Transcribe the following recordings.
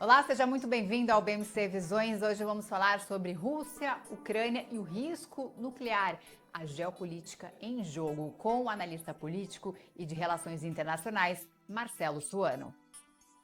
Olá, seja muito bem-vindo ao BMC Visões. Hoje vamos falar sobre Rússia, Ucrânia e o risco nuclear, a geopolítica em jogo, com o analista político e de relações internacionais, Marcelo Suano.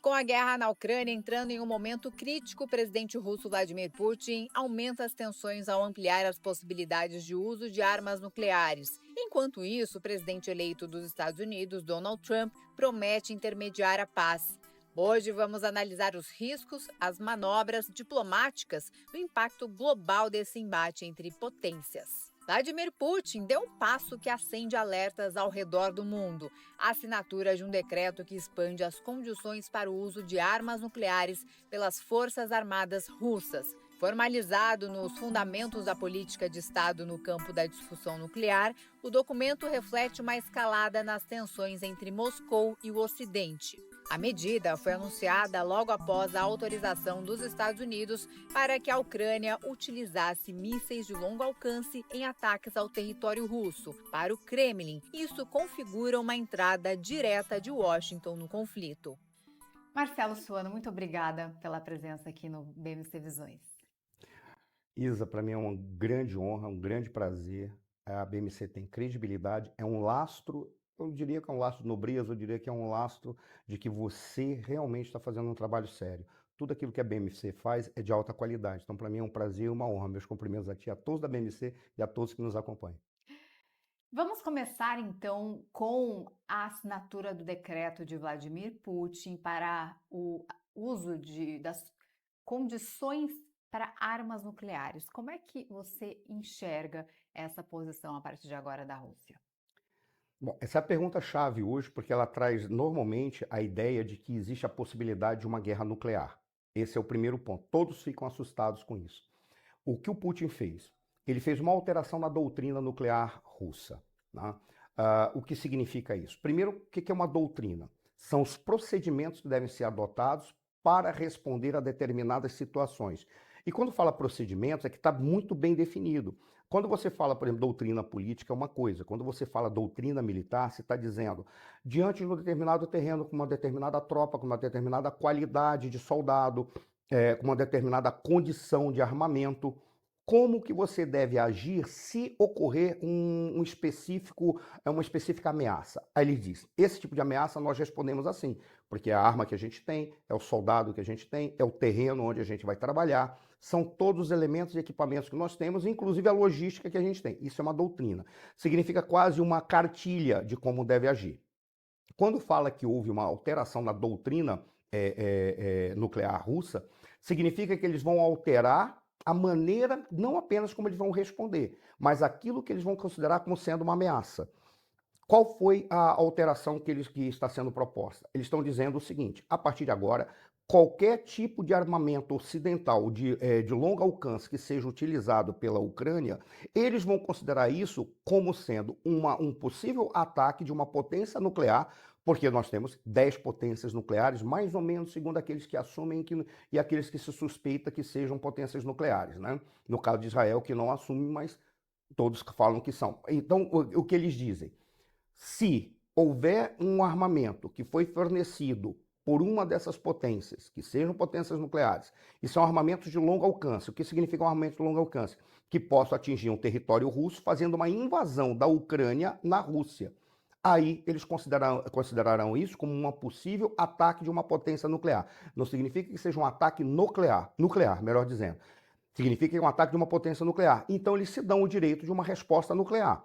Com a guerra na Ucrânia entrando em um momento crítico, o presidente russo Vladimir Putin aumenta as tensões ao ampliar as possibilidades de uso de armas nucleares. Enquanto isso, o presidente eleito dos Estados Unidos, Donald Trump, promete intermediar a paz. Hoje vamos analisar os riscos, as manobras diplomáticas, o impacto global desse embate entre potências. Vladimir Putin deu um passo que acende alertas ao redor do mundo: a assinatura de um decreto que expande as condições para o uso de armas nucleares pelas Forças Armadas Russas. Formalizado nos fundamentos da política de Estado no campo da discussão nuclear, o documento reflete uma escalada nas tensões entre Moscou e o Ocidente. A medida foi anunciada logo após a autorização dos Estados Unidos para que a Ucrânia utilizasse mísseis de longo alcance em ataques ao território russo. Para o Kremlin, isso configura uma entrada direta de Washington no conflito. Marcelo Suano, muito obrigada pela presença aqui no BMC Visões. Isa, para mim é uma grande honra, um grande prazer. A BMC tem credibilidade, é um lastro, eu diria que é um lastro de nobreza, eu diria que é um lastro de que você realmente está fazendo um trabalho sério. Tudo aquilo que a BMC faz é de alta qualidade. Então, para mim é um prazer e uma honra. Meus cumprimentos a ti, a todos da BMC e a todos que nos acompanham. Vamos começar então com a assinatura do decreto de Vladimir Putin para o uso das condições para armas nucleares. Como é que você enxerga essa posição a partir de agora da Rússia? Bom, essa é a pergunta-chave hoje, porque ela traz normalmente a ideia de que existe a possibilidade de uma guerra nuclear. Esse é o primeiro ponto. Todos ficam assustados com isso. O que o Putin fez? Ele fez uma alteração na doutrina nuclear russa. Né? O que significa isso? Primeiro, o que é uma doutrina? São os procedimentos que devem ser adotados para responder a determinadas situações. E quando fala procedimentos, é que está muito bem definido. Quando você fala, por exemplo, doutrina política, é uma coisa. Quando você fala doutrina militar, você está dizendo, diante de um determinado terreno, com uma determinada tropa, com uma determinada qualidade de soldado, com uma determinada condição de armamento, como que você deve agir se ocorrer uma específica ameaça. Aí ele diz, esse tipo de ameaça nós respondemos assim, porque é a arma que a gente tem, é o soldado que a gente tem, é o terreno onde a gente vai trabalhar, são todos os elementos e equipamentos que nós temos, inclusive a logística que a gente tem. Isso é uma doutrina. Significa quase uma cartilha de como deve agir. Quando fala que houve uma alteração na doutrina nuclear russa, significa que eles vão alterar a maneira, não apenas como eles vão responder, mas aquilo que eles vão considerar como sendo uma ameaça. Qual foi a alteração que está sendo proposta? Eles estão dizendo o seguinte: a partir de agora, qualquer tipo de armamento ocidental de longo alcance que seja utilizado pela Ucrânia, eles vão considerar isso como sendo um possível ataque de uma potência nuclear, porque nós temos 10 potências nucleares, mais ou menos segundo aqueles que assumem e aqueles que se suspeita que sejam potências nucleares, né? No caso de Israel, que não assume, mas todos falam que são. Então, o que eles dizem? Se houver um armamento que foi fornecido por uma dessas potências, que sejam potências nucleares, e são armamentos de longo alcance, o que significa um armamento de longo alcance? Que possa atingir um território russo fazendo uma invasão da Ucrânia na Rússia. Aí eles considerarão isso como um possível ataque de uma potência nuclear. Não significa que seja um ataque nuclear, melhor dizendo. Significa que é um ataque de uma potência nuclear. Então eles se dão o direito de uma resposta nuclear.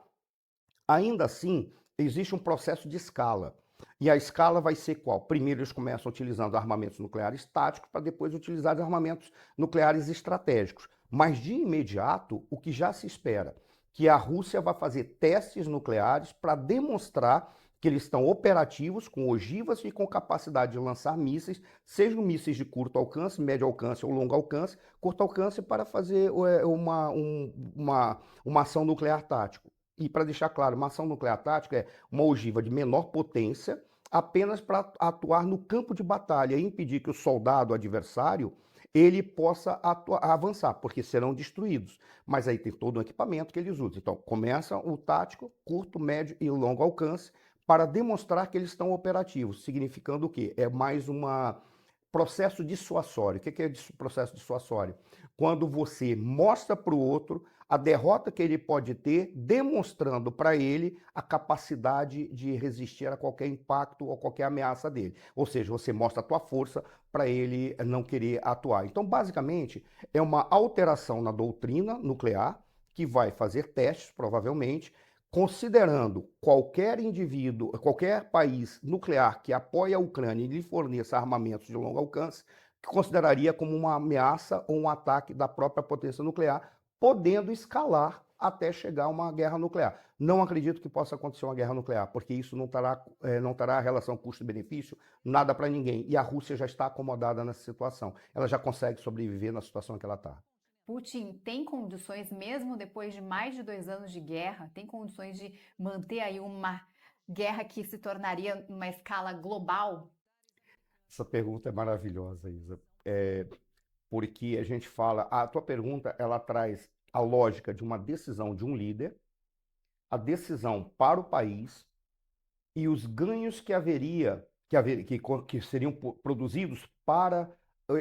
Ainda assim, existe um processo de escala. E a escala vai ser qual? Primeiro eles começam utilizando armamentos nucleares táticos para depois utilizar armamentos nucleares estratégicos. Mas de imediato, o que já se espera? Que a Rússia vai fazer testes nucleares para demonstrar que eles estão operativos, com ogivas e com capacidade de lançar mísseis, sejam mísseis de curto alcance, médio alcance ou longo alcance, curto alcance para fazer uma ação nuclear tática. E para deixar claro, uma ação nuclear tática é uma ogiva de menor potência, apenas para atuar no campo de batalha e impedir que o soldado adversário ele possa avançar, porque serão destruídos. Mas aí tem todo um equipamento que eles usam. Então, começa o tático, curto, médio e longo alcance, para demonstrar que eles estão operativos, significando o quê? É mais uma processo dissuasório. O que é processo dissuasório? Quando você mostra para o outro a derrota que ele pode ter, demonstrando para ele a capacidade de resistir a qualquer impacto ou qualquer ameaça dele. Ou seja, você mostra a tua força para ele não querer atuar. Então, basicamente, é uma alteração na doutrina nuclear que vai fazer testes, provavelmente, considerando qualquer indivíduo, qualquer país nuclear que apoie a Ucrânia e lhe forneça armamentos de longo alcance, que consideraria como uma ameaça ou um ataque da própria potência nuclear, podendo escalar até chegar a uma guerra nuclear. Não acredito que possa acontecer uma guerra nuclear, porque isso não terá relação custo-benefício, nada para ninguém. E a Rússia já está acomodada nessa situação. Ela já consegue sobreviver na situação que ela está. Putin tem condições, mesmo depois de mais de 2 anos de guerra, tem condições de manter aí uma guerra que se tornaria numa escala global? Essa pergunta é maravilhosa, Isa. Porque a gente fala, a tua pergunta, ela traz a lógica de uma decisão de um líder, a decisão para o país e os ganhos que seriam produzidos para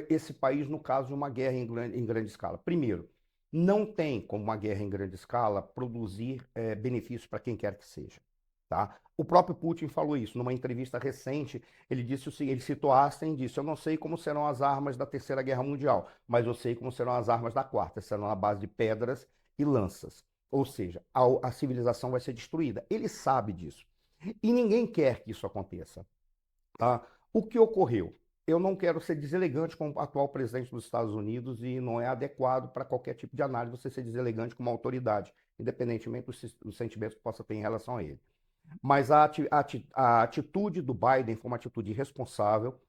esse país no caso de uma guerra em grande escala. Primeiro, não tem como uma guerra em grande escala produzir benefícios para quem quer que seja. Tá? O próprio Putin falou isso numa entrevista recente. Ele disse o seguinte, ele citou Einstein e disse: eu não sei como serão as armas da Terceira Guerra Mundial, mas eu sei como serão as armas da Quarta. Serão à base de pedras e lanças. Ou seja, a civilização vai ser destruída. Ele sabe disso. E ninguém quer que isso aconteça. Tá? O que ocorreu? Eu não quero ser deselegante com o atual presidente dos Estados Unidos e não é adequado para qualquer tipo de análise você ser deselegante com uma autoridade, independentemente dos sentimentos que possa ter em relação a ele. Mas a atitude do Biden foi uma atitude irresponsável,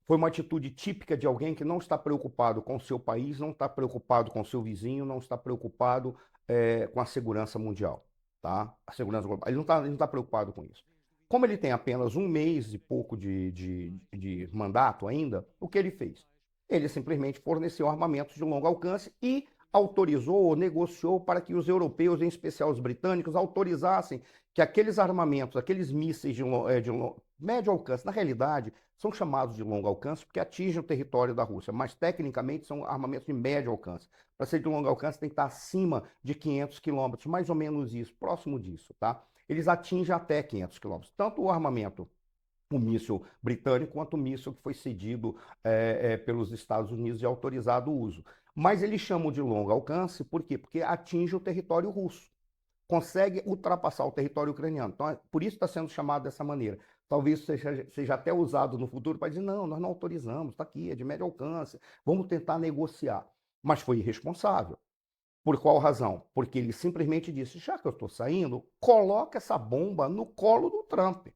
foi uma atitude típica de alguém que não está preocupado com o seu país, não está preocupado com o seu vizinho, não está preocupado com a segurança mundial, tá? A segurança global. Ele não está preocupado com isso. Como ele tem apenas um mês e pouco de mandato ainda, o que ele fez? Ele simplesmente forneceu armamentos de longo alcance e autorizou ou negociou para que os europeus, em especial os britânicos, autorizassem que aqueles armamentos, aqueles mísseis de médio alcance, na realidade, são chamados de longo alcance porque atingem o território da Rússia, mas tecnicamente são armamentos de médio alcance. Para ser de longo alcance tem que estar acima de 500 quilômetros, mais ou menos isso, próximo disso, tá? Eles atingem até 500 quilômetros. Tanto o armamento, o míssil britânico, quanto o míssil que foi cedido pelos Estados Unidos e autorizado o uso. Mas eles chamam de longo alcance, por quê? Porque atinge o território russo, consegue ultrapassar o território ucraniano. Então, por isso está sendo chamado dessa maneira. Talvez seja até usado no futuro para dizer, não, nós não autorizamos, está aqui, é de médio alcance, vamos tentar negociar. Mas foi irresponsável. Por qual razão? Porque ele simplesmente disse, já que eu estou saindo, coloca essa bomba no colo do Trump.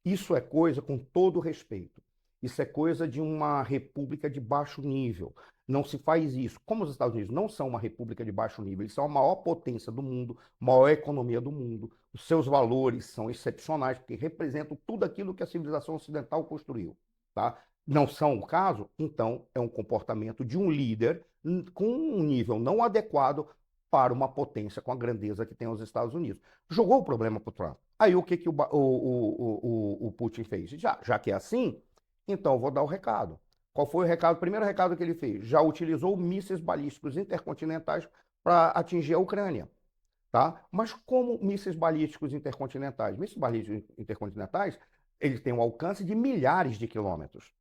Isso é coisa, com todo respeito, isso é coisa de uma república de baixo nível. Não se faz isso. Como os Estados Unidos não são uma república de baixo nível, eles são a maior potência do mundo, maior economia do mundo. Os seus valores são excepcionais, porque representam tudo aquilo que a civilização ocidental construiu. Tá? Não são o caso? Então é um comportamento de um líder com um nível não adequado para uma potência com a grandeza que tem os Estados Unidos. Jogou o problema para o Trump. Aí o que, que o Putin fez? Já que é assim, então eu vou dar o recado. Qual foi o recado? O primeiro recado que ele fez? Já utilizou mísseis balísticos intercontinentais para atingir a Ucrânia. Tá? Mas como mísseis balísticos intercontinentais? Mísseis balísticos intercontinentais, eles têm um alcance de milhares de quilômetros.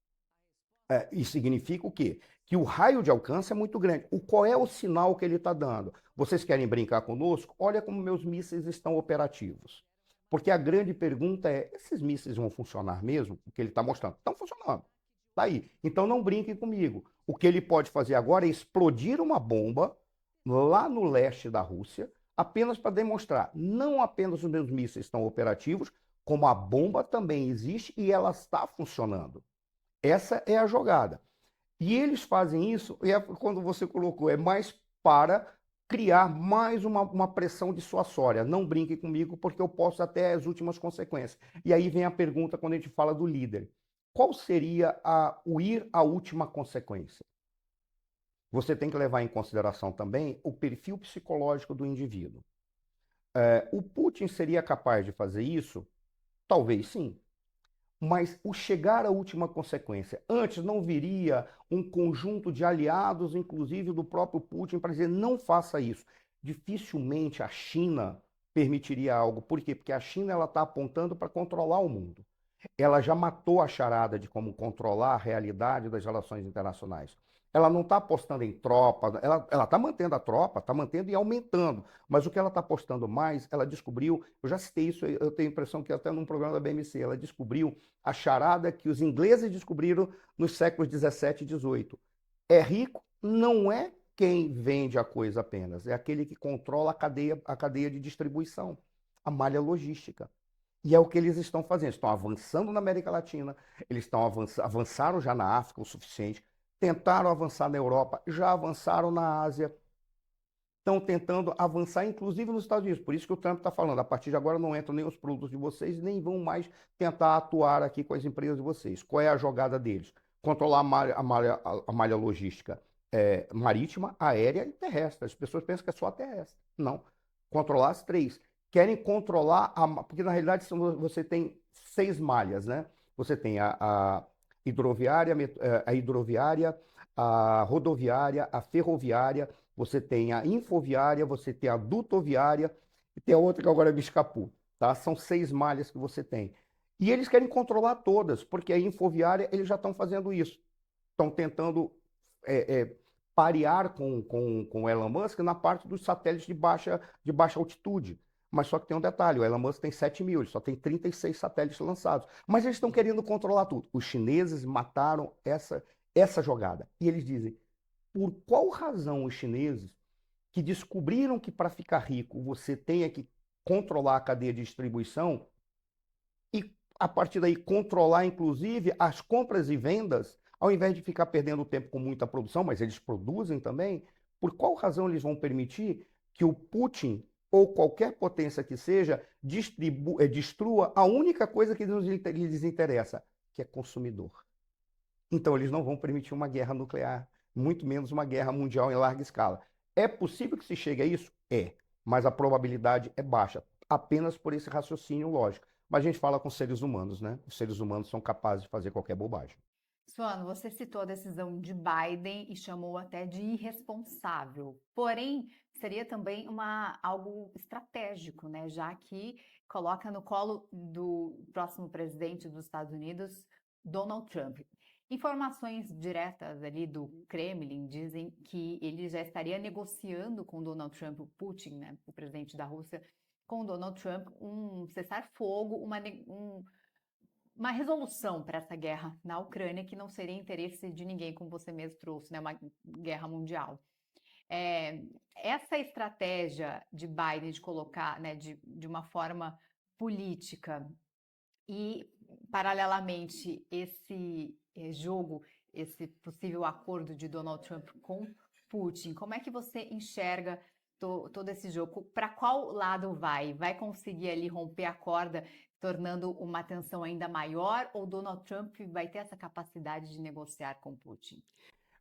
Isso significa o quê? Que o raio de alcance é muito grande. Qual é o sinal que ele está dando? Vocês querem brincar conosco? Olha como meus mísseis estão operativos. Porque a grande pergunta é, esses mísseis vão funcionar mesmo? O que ele está mostrando? Estão funcionando. Está aí. Então não brinquem comigo. O que ele pode fazer agora é explodir uma bomba lá no leste da Rússia, apenas para demonstrar, não apenas os meus mísseis estão operativos, como a bomba também existe e ela está funcionando. Essa é a jogada. E eles fazem isso, e quando você colocou, é mais para criar mais uma pressão dissuasória. Não brinque comigo, porque eu posso até as últimas consequências. E aí vem a pergunta quando a gente fala do líder. Qual seria o ir à última consequência? Você tem que levar em consideração também o perfil psicológico do indivíduo. O Putin seria capaz de fazer isso? Talvez sim. Mas o chegar à última consequência, antes não viria um conjunto de aliados, inclusive do próprio Putin, para dizer não faça isso. Dificilmente a China permitiria algo. Por quê? Porque a China ela está apontando para controlar o mundo. Ela já matou a charada de como controlar a realidade das relações internacionais. Ela não está apostando em tropa, ela está mantendo a tropa, está mantendo e aumentando. Mas o que ela está apostando mais, ela descobriu, eu já citei isso, eu tenho a impressão que até num programa da BMC, ela descobriu a charada que os ingleses descobriram nos séculos 17 e 18. É rico, não é quem vende a coisa apenas, é aquele que controla a cadeia de distribuição, a malha logística. E é o que eles estão fazendo. Estão avançando na América Latina, eles estão avançaram já na África o suficiente, tentaram avançar na Europa, já avançaram na Ásia, estão tentando avançar, inclusive nos Estados Unidos. Por isso que o Trump está falando, a partir de agora não entram nem os produtos de vocês, nem vão mais tentar atuar aqui com as empresas de vocês. Qual é a jogada deles? Controlar a malha logística marítima, aérea e terrestre. As pessoas pensam que é só a terrestre. Não. Controlar as três. Querem controlar, porque na realidade você tem 6 malhas, né? Você tem a hidroviária, a rodoviária, a ferroviária, você tem a infoviária, você tem a dutoviária e tem a outra que agora me escapou, tá? São 6 malhas que você tem. E eles querem controlar todas, porque a infoviária eles já estão fazendo isso. Estão tentando parear com o Elon Musk na parte dos satélites de baixa altitude. Mas só que tem um detalhe, o Elon Musk tem 7.000, ele só tem 36 satélites lançados. Mas eles estão querendo controlar tudo. Os chineses mataram essa jogada. E eles dizem, por qual razão os chineses, que descobriram que para ficar rico você tenha que controlar a cadeia de distribuição e, a partir daí, controlar, inclusive, as compras e vendas, ao invés de ficar perdendo tempo com muita produção, mas eles produzem também, por qual razão eles vão permitir que o Putin ou qualquer potência que seja destrua a única coisa que lhes interessa, que é consumidor? Então, eles não vão permitir uma guerra nuclear, muito menos uma guerra mundial em larga escala. É possível que se chegue a isso? É, mas a probabilidade é baixa, apenas por esse raciocínio lógico. Mas a gente fala com seres humanos, né? Os seres humanos são capazes de fazer qualquer bobagem. Suano, você citou a decisão de Biden e chamou até de irresponsável. Porém, seria também algo estratégico, né? Já que coloca no colo do próximo presidente dos Estados Unidos, Donald Trump. Informações diretas ali do Kremlin dizem que ele já estaria negociando com Donald Trump, o Putin, né, o presidente da Rússia, com Donald Trump um cessar-fogo, uma resolução para essa guerra na Ucrânia que não seria interesse de ninguém, como você mesmo trouxe, né, uma guerra mundial. Essa estratégia de Biden de colocar, né, de uma forma política e, paralelamente, esse jogo, esse possível acordo de Donald Trump com Putin, como é que você enxerga todo esse jogo? Para qual lado vai? Vai conseguir ali romper a corda, tornando uma tensão ainda maior, ou Donald Trump vai ter essa capacidade de negociar com Putin?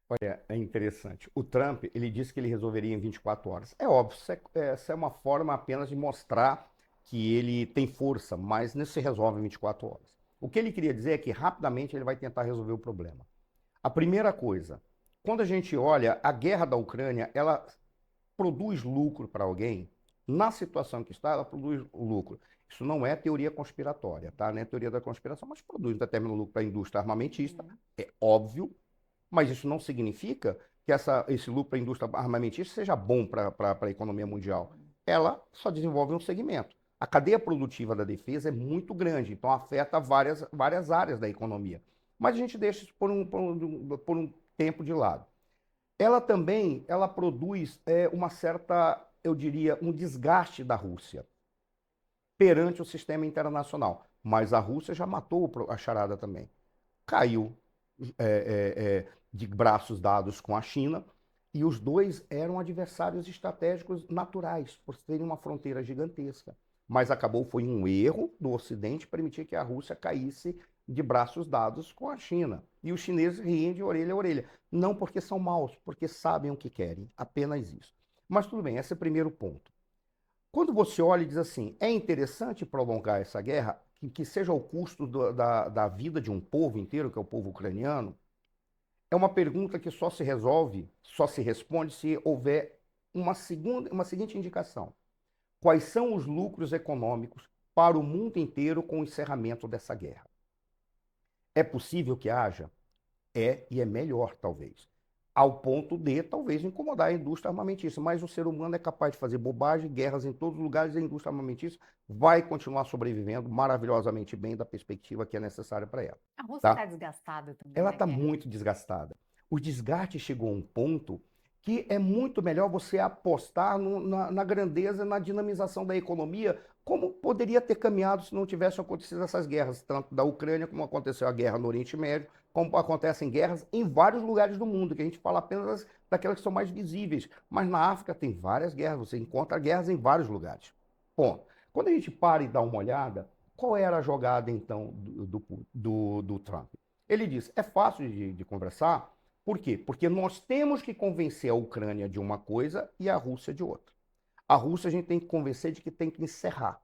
Olha, é interessante. O Trump, ele disse que ele resolveria em 24 horas. É óbvio, essa é uma forma apenas de mostrar que ele tem força, mas não se resolve em 24 horas. O que ele queria dizer é que rapidamente ele vai tentar resolver o problema. A primeira coisa, quando a gente olha a guerra da Ucrânia, ela produz lucro para alguém. Na situação que está, ela produz lucro. Isso não é teoria conspiratória, tá? Não é teoria da conspiração, mas produz um determinado lucro para a indústria armamentista. É óbvio, mas isso não significa que esse lucro para a indústria armamentista seja bom para a economia mundial. Ela só desenvolve um segmento. A cadeia produtiva da defesa é muito grande, então afeta várias áreas da economia. Mas a gente deixa isso por um tempo de lado. Ela produz uma certa, eu diria, um desgaste da Rússia perante o sistema internacional. Mas a Rússia já matou a charada também. Caiu de braços dados com a China, e os dois eram adversários estratégicos naturais, por terem uma fronteira gigantesca. Mas foi um erro do Ocidente permitir que a Rússia caísse de braços dados com a China. E os chineses riem de orelha a orelha. Não porque são maus, porque sabem o que querem. Apenas isso. Mas tudo bem, esse é o primeiro ponto. Quando você olha e diz assim, é interessante prolongar essa guerra? que seja o custo da vida de um povo inteiro, que é o povo ucraniano, é uma pergunta que só se resolve, só se responde se houver uma seguinte indicação. Quais são os lucros econômicos para o mundo inteiro com o encerramento dessa guerra? É possível que haja? É, e é melhor, talvez. Ao ponto de, talvez, incomodar a indústria armamentista. Mas o ser humano é capaz de fazer bobagem, guerras em todos os lugares, e a indústria armamentista vai continuar sobrevivendo maravilhosamente bem da perspectiva que é necessária para ela. A Rússia está Tá? desgastada também Ela da está guerra. muito desgastada. O desgaste chegou a um ponto que é muito melhor você apostar na grandeza, na dinamização da economia, como poderia ter caminhado se não tivessem acontecido essas guerras, tanto da Ucrânia, como aconteceu a guerra no Oriente Médio, como acontecem guerras em vários lugares do mundo, que a gente fala apenas daquelas que são mais visíveis. Mas na África tem várias guerras, você encontra guerras em vários lugares. Bom, quando a gente para e dá uma olhada, qual era a jogada, então, do Trump? Ele diz, é fácil de conversar, por quê? Porque nós temos que convencer a Ucrânia de uma coisa e a Rússia de outra. A Rússia a gente tem que convencer de que tem que encerrar.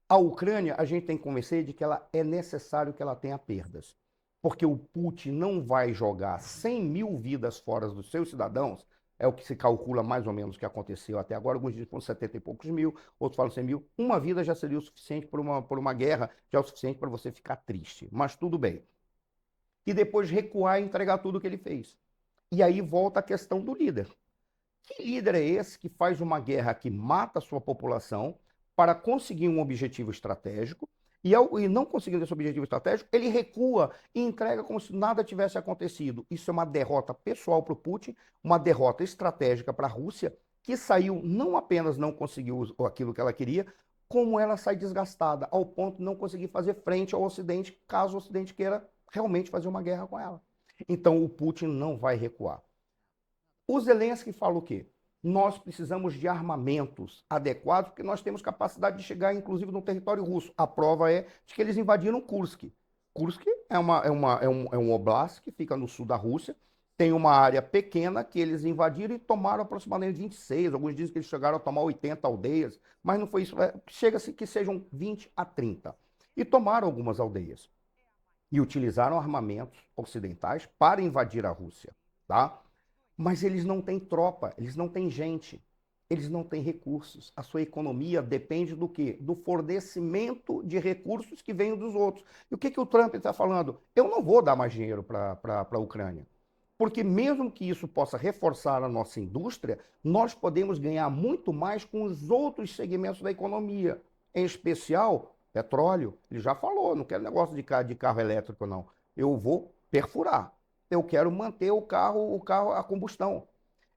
A Ucrânia a gente tem que convencer de que ela é necessário que ela tenha perdas. Porque o Putin não vai jogar 100 mil vidas fora dos seus cidadãos, é o que se calcula mais ou menos que aconteceu até agora, alguns dizem por 70 e poucos mil, outros falam 100 mil. Uma vida já seria o suficiente por uma guerra, já é o suficiente para você ficar triste. Mas tudo bem. E depois recuar e entregar tudo o que ele fez. E aí volta a questão do líder. Que líder é esse que faz uma guerra que mata a sua população para conseguir um objetivo estratégico e não conseguindo esse objetivo estratégico, ele recua e entrega como se nada tivesse acontecido. Isso é uma derrota pessoal para o Putin, uma derrota estratégica para a Rússia, que saiu, não apenas não conseguiu aquilo que ela queria, como ela sai desgastada, ao ponto de não conseguir fazer frente ao Ocidente, caso o Ocidente queira realmente fazer uma guerra com ela. Então o Putin não vai recuar. O Zelensky fala o quê? Nós precisamos de armamentos adequados, porque nós temos capacidade de chegar, inclusive, no território russo. A prova é de que eles invadiram Kursk. Kursk é um oblast que fica no sul da Rússia, tem uma área pequena que eles invadiram e tomaram aproximadamente 26, alguns dizem que eles chegaram a tomar 80 aldeias, mas não foi isso, chega-se que sejam 20 a 30. E tomaram algumas aldeias. E utilizaram armamentos ocidentais para invadir a Rússia, tá? Mas eles não têm tropa, eles não têm gente, eles não têm recursos. A sua economia depende do quê? Do fornecimento de recursos que vêm dos outros. E o que o Trump está falando? Eu não vou dar mais dinheiro para a Ucrânia. Porque mesmo que isso possa reforçar a nossa indústria, nós podemos ganhar muito mais com os outros segmentos da economia, em especial petróleo. Ele já falou, não quero negócio de carro elétrico, não. Eu vou perfurar. Eu quero manter o carro a combustão.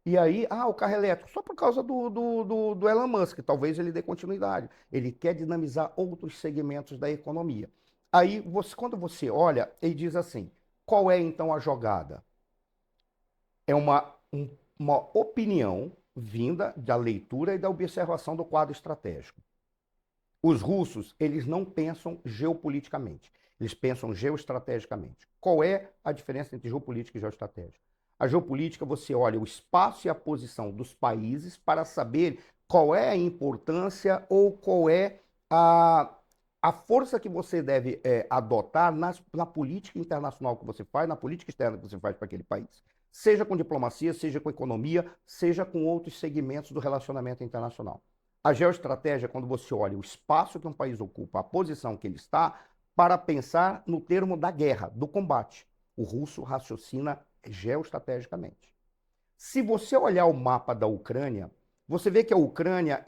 E aí, o carro elétrico, só por causa do Elon Musk, talvez ele dê continuidade. Ele quer dinamizar outros segmentos da economia. Aí, quando você olha, ele diz assim, qual é então a jogada? É uma opinião vinda da leitura e da observação do quadro estratégico. Os russos, eles não pensam geopoliticamente, eles pensam geoestrategicamente. Qual é a diferença entre geopolítica e geoestratégia? A geopolítica, você olha o espaço e a posição dos países para saber qual é a importância ou qual é a força que você deve adotar na política internacional que você faz, na política externa que você faz para aquele país. Seja com diplomacia, seja com economia, seja com outros segmentos do relacionamento internacional. A geoestratégia é quando você olha o espaço que um país ocupa, a posição que ele está, para pensar no termo da guerra, do combate. O russo raciocina geoestrategicamente. Se você olhar o mapa da Ucrânia, você vê que a Ucrânia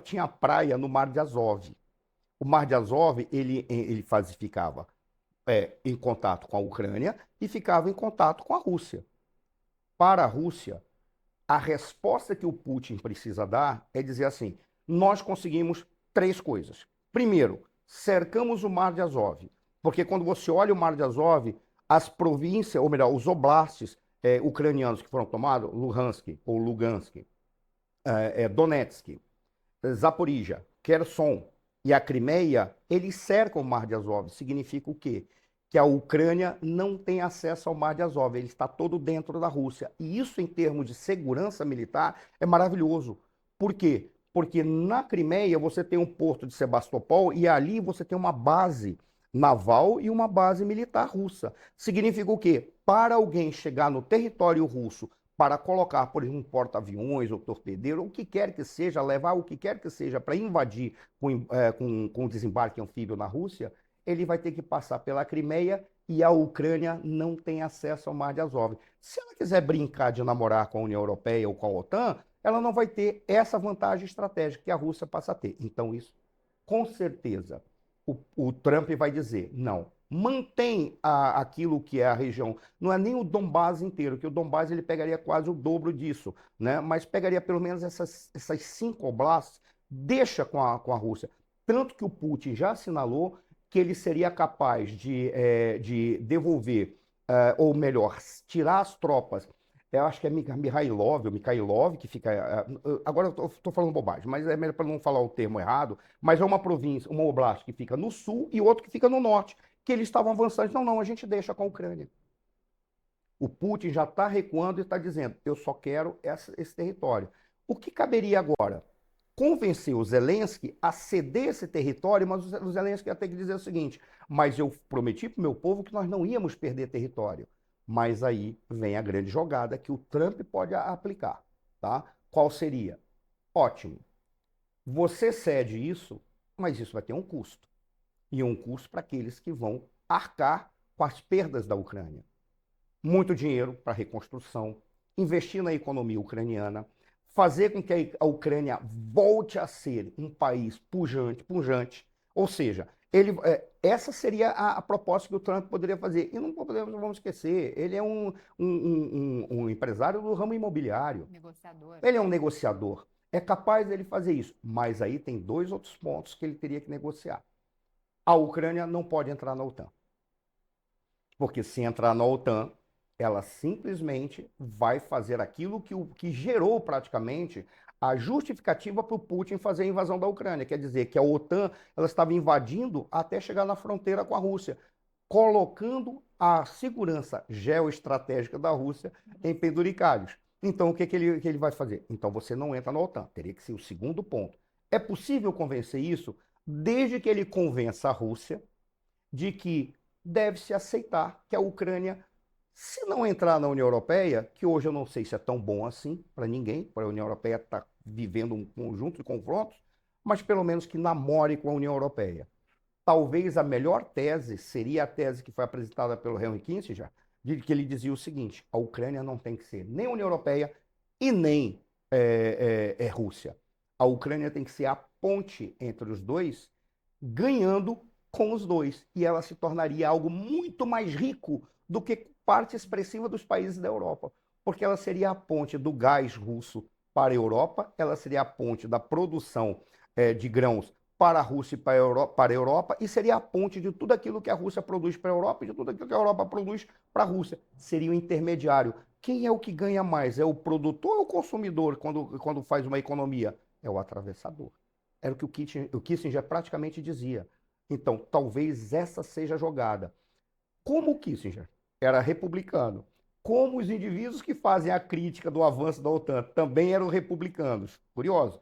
tinha praia no Mar de Azov. O Mar de Azov ele ficava em contato com a Ucrânia e ficava em contato com a Rússia. Para a Rússia, a resposta que o Putin precisa dar é dizer assim, nós conseguimos 3 coisas. Primeiro, cercamos o Mar de Azov, porque quando você olha o Mar de Azov, as províncias, ou melhor, os oblastes ucranianos que foram tomados, Luhansk ou Lugansk, Donetsk, Zaporizhia, Kherson e a Crimeia, eles cercam o Mar de Azov. Significa o quê? Que a Ucrânia não tem acesso ao Mar de Azov, ele está todo dentro da Rússia. E isso, em termos de segurança militar, é maravilhoso. Por quê? Porque na Crimeia você tem um porto de Sebastopol e ali você tem uma base naval e uma base militar russa. Significa o quê? Para alguém chegar no território russo para colocar, por exemplo, um porta-aviões ou torpedeiro, ou o que quer que seja, levar o que quer que seja para invadir com desembarque anfíbio na Rússia, ele vai ter que passar pela Crimeia e a Ucrânia não tem acesso ao Mar de Azov. Se ela quiser brincar de namorar com a União Europeia ou com a OTAN, ela não vai ter essa vantagem estratégica que a Rússia passa a ter. Então, isso, com certeza, o Trump vai dizer, não, mantém aquilo que é a região, não é nem o Donbás inteiro, que o Donbás ele pegaria quase o dobro disso, né? Mas pegaria pelo menos essas 5 oblasts, deixa com a Rússia. Tanto que o Putin já assinalou que ele seria capaz de devolver, ou melhor, tirar as tropas. Eu acho que é Mikhailov, que fica. Agora eu estou falando bobagem, mas é melhor para não falar o termo errado. Mas é uma província, uma oblast que fica no sul e outro que fica no norte, que eles estavam avançando. Não, não, a gente deixa com a Ucrânia. O Putin já está recuando e está dizendo: eu só quero esse território. O que caberia agora? Convencer o Zelensky a ceder esse território, mas o Zelensky ia ter que dizer o seguinte: mas eu prometi para o meu povo que nós não íamos perder território. Mas aí vem a grande jogada que o Trump pode aplicar, tá? Qual seria? Ótimo. Você cede isso, mas isso vai ter um custo. E um custo para aqueles que vão arcar com as perdas da Ucrânia. Muito dinheiro para reconstrução, investir na economia ucraniana, fazer com que a Ucrânia volte a ser um país pujante, ou seja, essa seria a proposta que o Trump poderia fazer. E não vamos esquecer, ele é um empresário do ramo imobiliário. Negociador. Ele é um negociador. É capaz dele fazer isso. Mas aí tem 2 outros pontos que ele teria que negociar. A Ucrânia não pode entrar na OTAN. Porque se entrar na OTAN, ela simplesmente vai fazer aquilo que gerou praticamente a justificativa para o Putin fazer a invasão da Ucrânia. Quer dizer que a OTAN ela estava invadindo até chegar na fronteira com a Rússia, colocando a segurança geoestratégica da Rússia em penduricalhos. Então, o que ele vai fazer? Então, você não entra na OTAN. Teria que ser o segundo ponto. É possível convencer isso desde que ele convença a Rússia de que deve-se aceitar que a Ucrânia, se não entrar na União Europeia, que hoje eu não sei se é tão bom assim para ninguém, para a União Europeia estar vivendo um conjunto de confrontos, mas pelo menos que namore com a União Europeia. Talvez a melhor tese seria a tese que foi apresentada pelo Henry Kissinger, de que ele dizia o seguinte: a Ucrânia não tem que ser nem União Europeia e nem Rússia. A Ucrânia tem que ser a ponte entre os dois, ganhando com os dois. E ela se tornaria algo muito mais rico do que parte expressiva dos países da Europa. Porque ela seria a ponte do gás russo para a Europa, ela seria a ponte da produção de grãos para a Rússia e para a Europa, e seria a ponte de tudo aquilo que a Rússia produz para a Europa e de tudo aquilo que a Europa produz para a Rússia. Seria o intermediário. Quem é o que ganha mais? É o produtor ou o consumidor quando faz uma economia? É o atravessador. Era o que o Kissinger praticamente dizia. Então, talvez essa seja a jogada. Como o Kissinger era republicano, como os indivíduos que fazem a crítica do avanço da OTAN também eram republicanos. Curioso.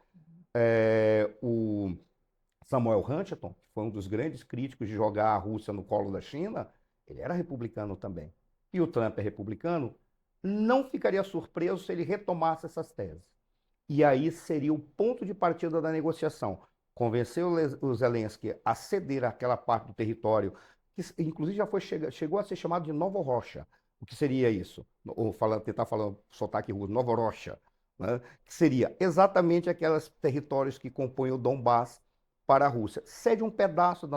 O Samuel Huntington, que foi um dos grandes críticos de jogar a Rússia no colo da China, ele era republicano também. E o Trump é republicano, não ficaria surpreso se ele retomasse essas teses. E aí seria o ponto de partida da negociação. Convencer o Zelensky a ceder aquela parte do território, que inclusive chegou a ser chamado de Novorossiya. O que seria isso? Ou tentar falar sotaque russo, Novorossiya, né? Que seria exatamente aqueles territórios que compõem o Donbás para a Rússia. Cede um pedaço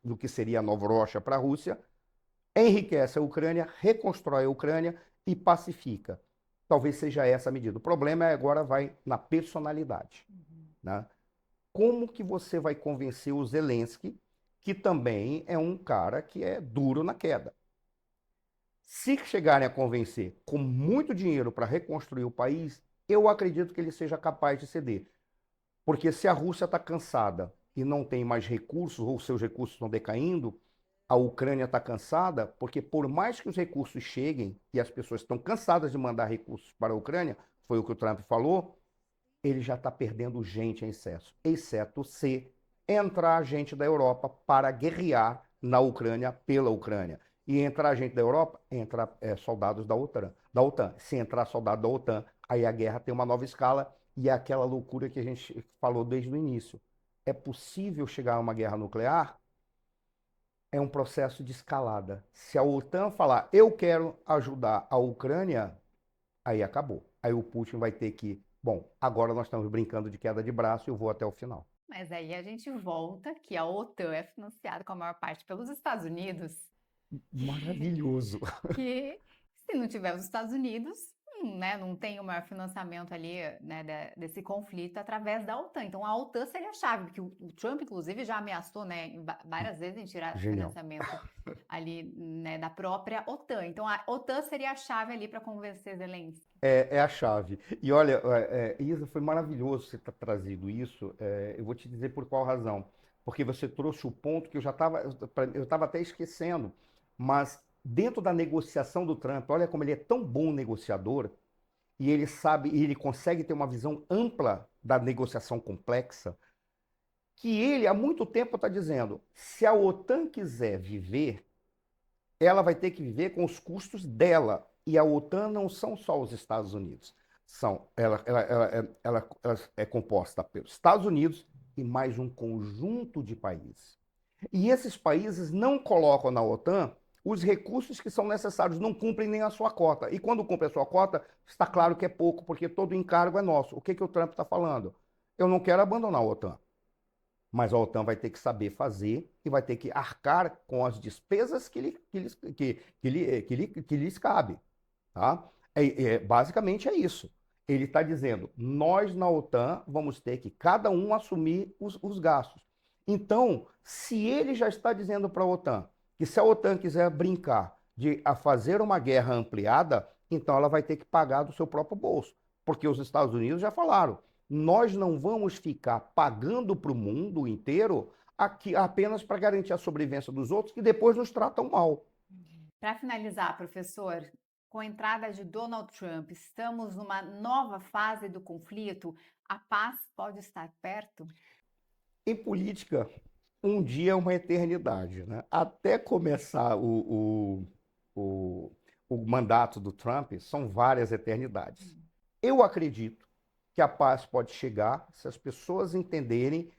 do que seria a Novorossiya para a Rússia, enriquece a Ucrânia, reconstrói a Ucrânia e pacifica. Talvez seja essa a medida. O problema agora vai na personalidade. Né? Como que você vai convencer o Zelensky, que também é um cara que é duro na queda? Se chegarem a convencer com muito dinheiro para reconstruir o país, eu acredito que ele seja capaz de ceder. Porque se a Rússia está cansada e não tem mais recursos, ou seus recursos estão decaindo, a Ucrânia está cansada, porque por mais que os recursos cheguem, e as pessoas estão cansadas de mandar recursos para a Ucrânia, foi o que o Trump falou, ele já está perdendo gente em excesso, exceto se entrar gente da Europa para guerrear na Ucrânia, pela Ucrânia. E entrar gente da Europa, entra soldados da OTAN. Se entrar soldado da OTAN, aí a guerra tem uma nova escala e é aquela loucura que a gente falou desde o início. É possível chegar a uma guerra nuclear? É um processo de escalada. Se a OTAN falar, eu quero ajudar a Ucrânia, aí acabou. Aí o Putin vai ter que, bom, agora nós estamos brincando de queda de braço e eu vou até o final. Mas aí a gente volta que a OTAN é financiada com a maior parte pelos Estados Unidos, Maravilhoso. que se não tiver os Estados Unidos, né, não tem o maior financiamento ali, né, desse conflito através da OTAN. Então a OTAN seria a chave, porque o Trump, inclusive, já ameaçou, né, várias vezes em tirar Genial. financiamento ali, né, da própria OTAN. Então a OTAN seria a chave ali para convencer Zelensky. É a chave. E olha, Isa, foi maravilhoso você ter trazido isso. Eu vou te dizer por qual razão. Porque você trouxe o ponto que eu estava até esquecendo. Mas dentro da negociação do Trump, olha como ele é tão bom negociador, e ele sabe, e ele consegue ter uma visão ampla da negociação complexa, que ele há muito tempo está dizendo, se a OTAN quiser viver, ela vai ter que viver com os custos dela. E a OTAN não são só os Estados Unidos. Ela é composta pelos Estados Unidos e mais um conjunto de países. E esses países não colocam na OTAN os recursos que são necessários, não cumprem nem a sua cota. E quando cumpre a sua cota, está claro que é pouco, porque todo encargo é nosso. O que o Trump está falando? Eu não quero abandonar a OTAN. Mas a OTAN vai ter que saber fazer e vai ter que arcar com as despesas que lhes cabe. Tá? Basicamente é isso. Ele está dizendo, nós na OTAN vamos ter que cada um assumir os gastos. Então, se ele já está dizendo para a OTAN que se a OTAN quiser brincar de fazer uma guerra ampliada, então ela vai ter que pagar do seu próprio bolso. Porque os Estados Unidos já falaram, nós não vamos ficar pagando para o mundo inteiro aqui apenas para garantir a sobrevivência dos outros que depois nos tratam mal. Para finalizar, professor, com a entrada de Donald Trump, estamos numa nova fase do conflito? A paz pode estar perto? Em política, um dia é uma eternidade, né? Até começar o mandato do Trump, são várias eternidades. Eu acredito que a paz pode chegar se as pessoas entenderem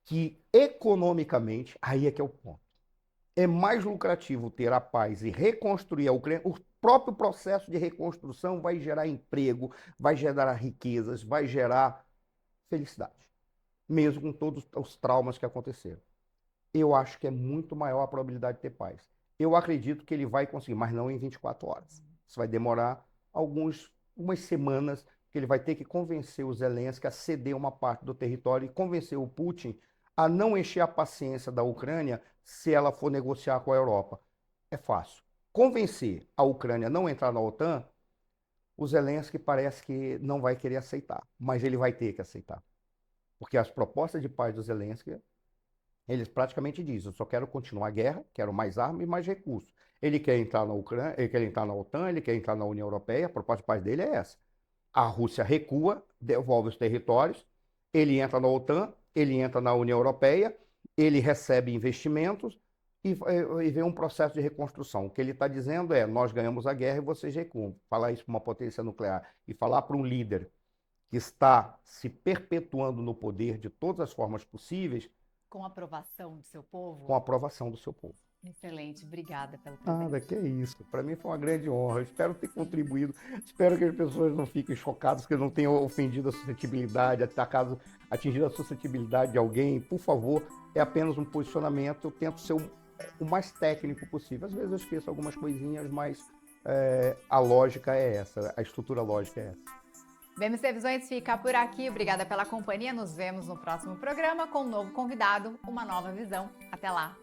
que economicamente, aí é que é o ponto. É mais lucrativo ter a paz e reconstruir a Ucrânia. O próprio processo de reconstrução vai gerar emprego, vai gerar riquezas, vai gerar felicidade, mesmo com todos os traumas que aconteceram. Eu acho que é muito maior a probabilidade de ter paz. Eu acredito que ele vai conseguir, mas não em 24 horas. Isso vai demorar algumas semanas, que ele vai ter que convencer o Zelensky a ceder uma parte do território e convencer o Putin a não encher a paciência da Ucrânia se ela for negociar com a Europa. É fácil. Convencer a Ucrânia a não entrar na OTAN, o Zelensky parece que não vai querer aceitar, mas ele vai ter que aceitar. Porque as propostas de paz do Zelensky, eles praticamente dizem, eu só quero continuar a guerra, quero mais armas e mais recursos. Ele quer entrar na Ucrânia, ele quer entrar na OTAN, ele quer entrar na União Europeia, a proposta de paz dele é essa. A Rússia recua, devolve os territórios, ele entra na OTAN, ele entra na União Europeia, ele recebe investimentos e vem um processo de reconstrução. O que ele está dizendo é, nós ganhamos a guerra e vocês recuam. Falar isso para uma potência nuclear e falar para um líder que está se perpetuando no poder de todas as formas possíveis. Com a aprovação do seu povo? Com a aprovação do seu povo. Excelente, obrigada pela presença. Nada, que é isso. Para mim foi uma grande honra. Eu espero ter contribuído. Espero que as pessoas não fiquem chocadas, que eu não tenha ofendido a suscetibilidade, acaso atingido a suscetibilidade de alguém. Por favor, é apenas um posicionamento. Eu tento ser o mais técnico possível. Às vezes eu esqueço algumas coisinhas, mas a lógica é essa, a estrutura lógica é essa. BMC Visões fica por aqui. Obrigada pela companhia. Nos vemos no próximo programa com um novo convidado, uma nova visão. Até lá!